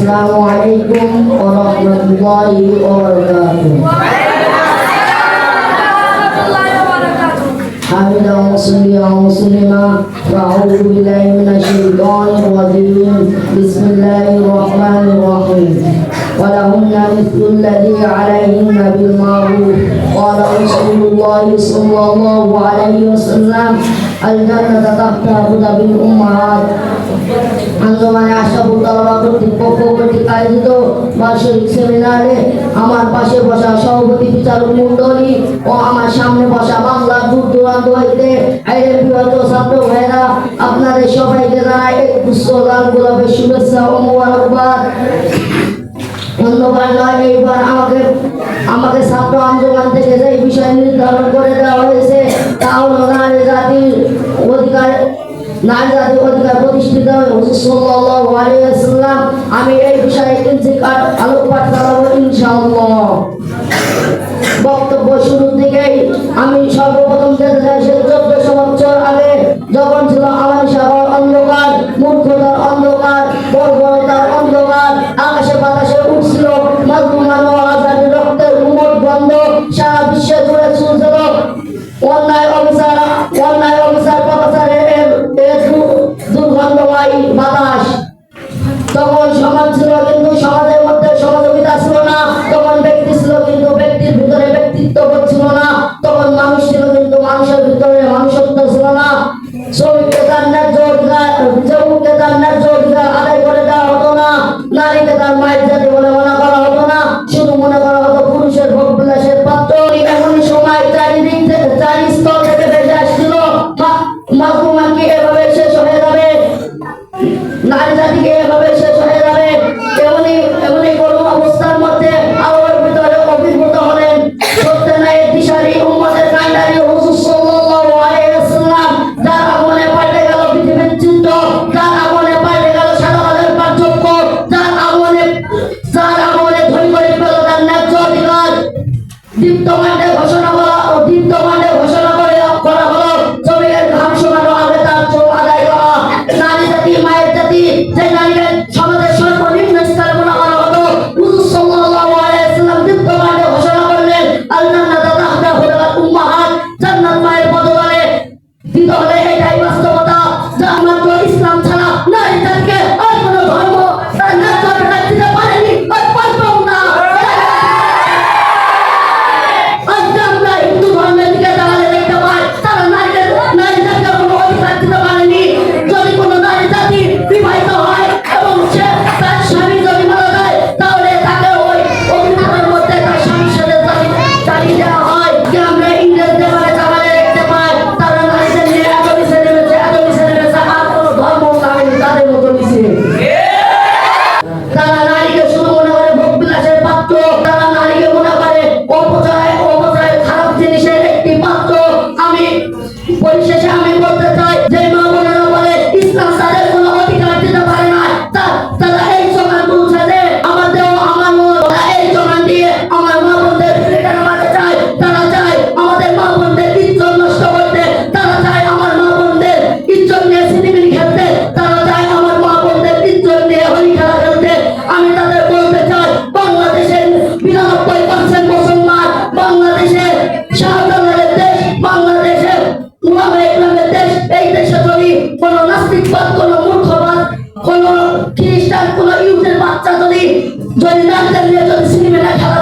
Assalamualaikum warahmatullahi wabarakatuh. حمدا وصليا وسلما وأعوذ بالله من الشيطان الرجيم بسم الله الرحمن الرحيم ولهن مثل الذي عليهن بالمعروف قال رسول الله صلى الله عليه وسلم الجنة تحت أقدام الأمهات আন্দোলনে আশরাফুল তালবা কর্তৃপক্ষ কর্তৃক আয়োজিত বার্ষিক সেমিনারে আমার পাশে বসা সভাপতি বিচারক মণ্ডলী ও আমার সামনে বসা বাংলার দূর দূরান্ত হইতে আইনের বিগত ছাত্র ভাইরা আপনাদের সবাইকে জানাই পুষ্পদান গোলাপের শুভেচ্ছা ও মোবারকবাদ। ধন্যবাদ নয়, এইবার আমাকে ছাত্র আন্দোলন থেকে যে বিষয় নির্ধারণ করে দেওয়া হয়েছে তা হল নারী জাতির অধিকার প্রতিষ্ঠিত সাল্লাল্লাহু আলাইহি ওয়াসাল্লাম। আমি এই বিষয়ে কিঞ্চিৎ আলোকপাত করব ইনশাআল্লাহ। বক্তব্য শুরু থেকেই আমি সর্বপ্রথম যেতে চাই 1400 বছর আগে যখন ছিল আলামিশাহর অন্ধকার, মূর্খতার অন্ধকার, বর্বরতার অন্ধকার, আকাশে বাতাসে উঠছিল মাজলুমান ও আজাদের রক্তের উন্মোট গন্ধ সারা বিশ্বে জুড়ে চলছিল অন্যায় অবিচার পাপাচারের দুর্গন্ধময় বাতাস। তখন সমাজ ছিল কিন্তু সমাজের মধ্যে সহযোগিতা ছিল না, তখন ব্যক্তি ছিল কিন্তু ব্যক্তির ভিতরে ব্যক্তিত্ব ছিল না, তখন মানুষ ছিল কিন্তু মানুষের ভিতরে মানুষত্ব ছিল না। শ্রমিককে তার ন্যায্য অধিকার আদায় করে দেওয়া হতো না, নারীকে তার মায়ের জাতি বলে মনে করা হতো না, শুধু মনে করা হতো পুরুষের ভোগ বিলাসের পাত্র। এমন সময় চারি স্তর থেকে বেশি আসছিল মাজলুমানকে এভাবে শেষ হয়ে যাবে, নারী জাতিকে এভাবে শেষ হয়ে যাবে। এমনই করুণ অবস্থার মধ্যে আল্লাহর ভিতরে অভিভূত হলেন সত্যের ন্যায়ের দিশারি উম্মতের কান্ডারি হুজুর সাল্লাল্লাহু আলাইহি ওয়াসাল্লাম, যার আগমনে পাল্টে গেল পৃথিবীর চিত্র, যার আগমনে পাল্টে গেল সাদাবাদের পার্থক্য, যার আগমনে ধনী করে পেল তার ন্যায্য অধিকার। দীপ্তমান্ডে ঘোষণা করা হলো শ্রমিকের ঘাম শোনানো আগে তার চোখ আদায় করা। নারী জাতি মায়ের জাতি, যে নারীকে সমাজের সর্বনিম্ন স্তরে মনে করা হতো, হুজুর সাল্লাল্লাহু আলাইহি ওয়াসাল্লাম দীপ্তমান্ডে ঘোষণা করলেন আল জান্নাতু তাহতা আকদামিল উম্মাহাত, জান্নাত মায়ের পদতলে। দিতে হলে এটাই বাস্তবতা যা মাত্র ইসলাম ছাড়া নারী জাতিকে আর কোনো ধর্ম তার ন্যায্য অধিকার দিতে পারেনি আর পারবেও না। আমরা হিন্দু ধর্মের দিকে তাহলে দেখতে পাই তারা নারী জাতিকে কোনো অধিকার দিতে পারেনি। যদি কোনো নারী জাতি বিবাহিত হয় এবং সে তার স্বামী যদি মারা যায় তাহলে তাকে ওই অভিযোগের মধ্যে তার স্বামীর সাথে চালিয়ে দেওয়া হয়। আমরা ইংরেজদের জামালে দেখতে পাই তারা নারীদের নিয়ে এত নিচে নেমেছে আর কোনো ধর্ম নামেনি তাদের মতো নিচে। তারা নারীকে শুধু মনে করে ভোগ বিলাসের পাত্র, তারা নারীকে মনে করে অপচয় খারাপ জিনিসের একটি পাত্র। পরিশেষে আমি বলতে চাই যে মা বোনেরা বলে ইসলাম তাদের কোনো অধিকার দিতে পারে না, তারা এই সমান বলছে যে এই সমান দিয়ে আমার মা বোনদের ফিরে মারতে চায়। তারা চায় আমাদের মা বোনদের ইজ্জত নষ্ট করতে, তারা চায় আমার মা বোনদের ইজ্জত নিয়ে সিনেমিনি খেলতে, তারা চায় আমার মা বোনদের ইজ্জত নিয়ে হোলি খেলা খেলতে। আমি তাদের বলতে চাই বাংলাদেশের 92% মুসলমান, বাংলাদেশের শাহজালালের দেশ, বাংলাদেশের উলামায়ে ইকরামের দেশ। এই দেশে যদি কোনো নাস্তিকবাদ, কোনো মূর্খবাদ, কোনো খ্রিস্টান, কোনো ইহুদের বাচ্চা যদি নারীদের নিয়ে সিনেমা খেলা